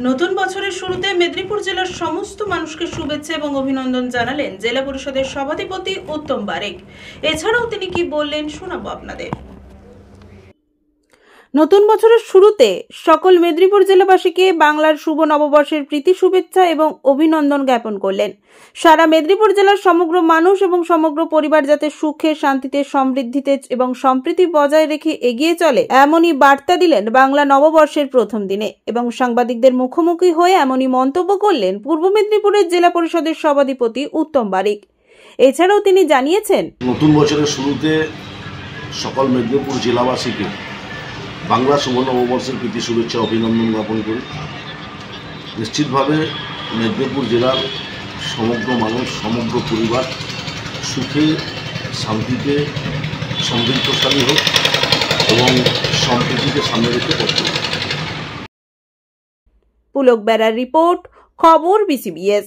নতুন বছরের শুরুতে মেদিনীপুর জেলার সমস্ত মানুষকে শুভেচ্ছা এবং অভিনন্দন জানালেন জেলা পরিষদের সভাধিপতি উত্তম বারেক। এছাড়াও তিনি কি বললেন শোনাবো আপনাদের। নতুন বছরের শুরুতে সকল মেদিনীপুর জেলাবাসীকে বাংলার শুভ নববর্ষের প্রীতি শুভেচ্ছা এবং অভিনন্দন জ্ঞাপন করলেন। সারা মেদিনীপুর জেলার সমগ্র মানুষ এবং সমগ্র পরিবার যাতে সুখে, শান্তিতে, সমৃদ্ধিতে এবং সম্প্রীতি বজায় রেখে এগিয়ে চলে এমনই বার্তা দিলেন বাংলা নববর্ষের প্রথম দিনে এবং সাংবাদিকদের মুখোমুখি হয়ে এমনই মন্তব্য করলেন পূর্ব মেদিনীপুরের জেলা পরিষদের সভাধিপতি উত্তম বারেক। এছাড়াও তিনি জানিয়েছেন, নতুন বছরের শুরুতে সকল মেদিনীপুর জেলাবাসীকে বাংলা শুভ নববর্ষের প্রীতি শুভেচ্ছা অভিনন্দন জ্ঞাপন করি। নিশ্চিতভাবে মেদিনীপুর জেলার সমগ্র মানুষ, সমগ্র পরিবার সুখে, শান্তিতে, সমৃদ্ধশালী হোক এবং সম্প্রীতিকে সামনে রেখে করতে হবে। পুলক বেড়ার রিপোর্ট, খবর BCBS।